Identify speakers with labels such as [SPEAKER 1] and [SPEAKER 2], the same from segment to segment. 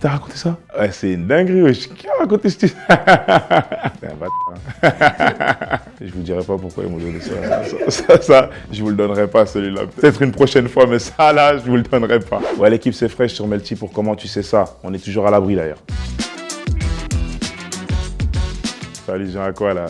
[SPEAKER 1] t'a raconté ça? Ouais, c'est une dinguerie, wesh. Qui a raconté ce truc? C'est un bâtard. Je vous dirai pas pourquoi ils m'ont donné ça, je vous le donnerai pas, celui-là. Peut-être une prochaine fois, mais ça, là, je vous le donnerai pas. Ouais, l'équipe, c'est fraîche sur Melty pour comment tu sais ça. On est toujours à l'abri, d'ailleurs. Salut Jean à quoi là?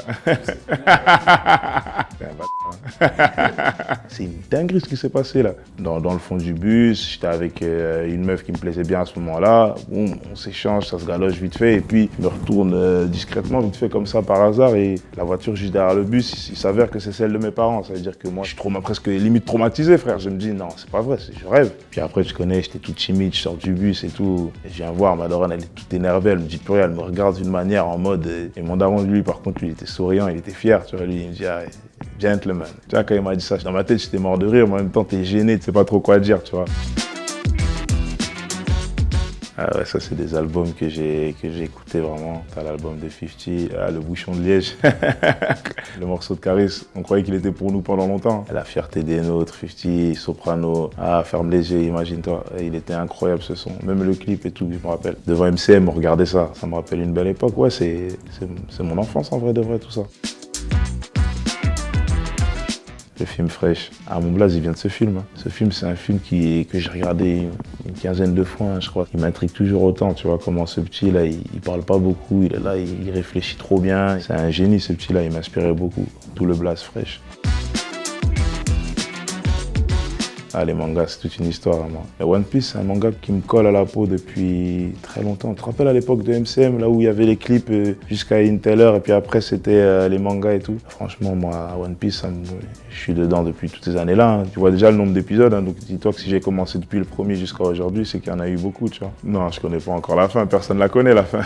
[SPEAKER 1] C'est une dinguerie ce qui s'est passé là. Dans le fond du bus, j'étais avec une meuf qui me plaisait bien à ce moment-là. Boum, on s'échange, ça se galoche vite fait. Et puis je me retourne discrètement vite fait comme ça par hasard. Et la voiture juste derrière le bus, il s'avère que c'est celle de mes parents. Ça veut dire que moi je suis presque limite traumatisé frère. Je me dis non, c'est pas vrai, je rêve. Puis après tu connais, j'étais tout timide, je sors du bus et tout. Et je viens voir ma daronne, elle est toute énervée, elle me dit plus rien, elle me regarde d'une manière en mode. Et mon daron lui par contre lui il était souriant, il était fier, tu vois, lui il me dit ah, gentleman. Tu vois, quand il m'a dit ça, dans ma tête, j'étais mort de rire, mais en même temps, t'es gêné, tu sais pas trop quoi dire, tu vois. Ah ouais, ça, c'est des albums que j'ai écoutés vraiment. T'as l'album de 50, Le Bouchon de Liège, le morceau de Caris. On croyait qu'il était pour nous pendant longtemps. La fierté des nôtres, 50, Soprano. Ah, ferme les yeux, imagine-toi. Il était incroyable ce son. Même le clip et tout, je me rappelle. Devant MCM, on regardait ça. Ça me rappelle une belle époque. Ouais, c'est mon enfance en vrai de vrai, tout ça. Le film Fresh. Ah, mon blaze, il vient de ce film. Ce film, c'est un film que j'ai regardé une quinzaine de fois, je crois. Il m'intrigue toujours autant, tu vois, comment ce petit-là, il parle pas beaucoup, il est là, il réfléchit trop bien. C'est un génie, ce petit-là, il m'inspirait beaucoup. Tout le blaze Fresh. Ah, les mangas, c'est toute une histoire, moi. Et One Piece, c'est un manga qui me colle à la peau depuis très longtemps. Tu te rappelles à l'époque de MCM, là où il y avait les clips jusqu'à une telle heure, et puis après, c'était les mangas et tout. Franchement, moi, One Piece, je suis dedans depuis toutes ces années-là. Hein. Tu vois déjà le nombre d'épisodes, hein, donc dis-toi que si j'ai commencé depuis le premier jusqu'à aujourd'hui, c'est qu'il y en a eu beaucoup, tu vois. Non, je connais pas encore la fin, personne la connaît, la fin.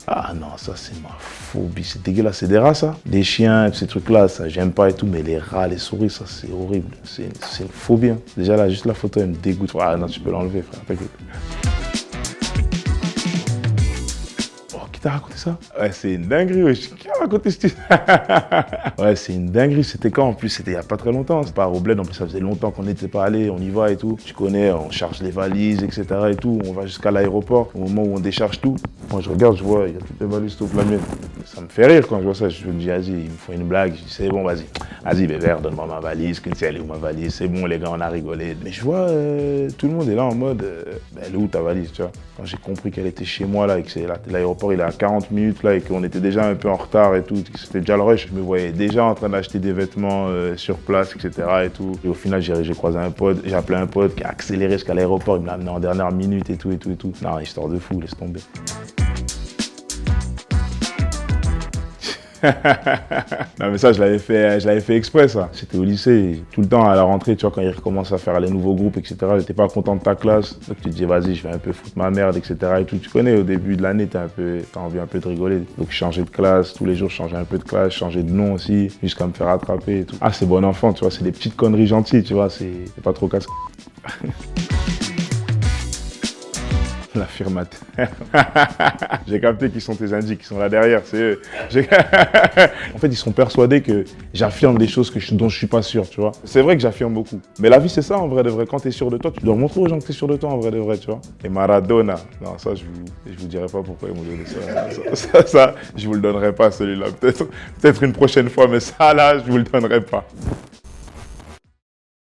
[SPEAKER 1] Ah non, ça c'est ma phobie, c'est dégueulasse, c'est des rats ça. Des chiens, ces trucs-là, ça j'aime pas et tout, mais les rats, les souris, ça c'est horrible. C'est une phobie. Hein. Déjà là, juste la photo, elle me dégoûte. Ah non, tu peux l'enlever, frère. Oh, qui t'a raconté ça? Ouais, c'est une dinguerie, wesh. Qui a raconté ce truc? Ouais, c'est une dinguerie. C'était quand en plus? C'était il y a pas très longtemps. C'est pas au bled, en plus ça faisait longtemps qu'on n'était pas allé, on y va et tout. Tu connais, on charge les valises, etc. et tout. On va jusqu'à l'aéroport, au moment où on décharge tout. Moi je regarde, je vois, il y a toutes les valises sauf la mienne. Ça me fait rire quand je vois ça. Je me dis, vas-y, ils me font une blague. Je dis, c'est bon, vas-y. Vas-y, bébé, donne-moi ma valise. Elle est où ma valise? C'est bon, les gars, on a rigolé. Mais je vois, tout le monde est là en mode, elle est où ta valise, tu vois? Quand j'ai compris qu'elle était chez moi, là, et que l'aéroport, il est à 40 minutes, là, et qu'on était déjà un peu en retard et tout, que c'était déjà le rush, je me voyais déjà en train d'acheter des vêtements sur place, etc. et tout. Et au final, j'ai croisé un pote, j'ai appelé un pote qui a accéléré jusqu'à l'aéroport, il me l'a amené en dernière minute et tout, et tout, et tout. Non, histoire de fou, laisse tomber. Non mais ça je l'avais fait exprès ça. C'était au lycée, tout le temps à la rentrée, tu vois, quand ils recommencent à faire les nouveaux groupes, etc. J'étais pas content de ta classe. Donc tu te dis vas-y, je vais un peu foutre ma merde, etc. et tout. Tu connais, au début de l'année, t'as envie un peu de rigoler. Donc je changeais de classe, tous les jours je changeais un peu de classe, je changeais de nom aussi, jusqu'à me faire attraper et tout. Ah c'est bon enfant, tu vois, c'est des petites conneries gentilles, tu vois, c'est pas trop casse. L'affirmateur. J'ai capté qu'ils sont tes indices, qui sont là derrière, c'est eux. En fait, ils sont persuadés que j'affirme des choses dont je suis pas sûr, tu vois. C'est vrai que j'affirme beaucoup. Mais la vie, c'est ça en vrai de vrai. Quand tu es sûr de toi, tu dois montrer aux gens que tu es sûr de toi en vrai de vrai, tu vois. Et Maradona, non, ça, je vous dirai pas pourquoi ils m'ont donné ça. Ça, je vous le donnerai pas celui-là. Peut-être une prochaine fois, mais ça là, je vous le donnerai pas.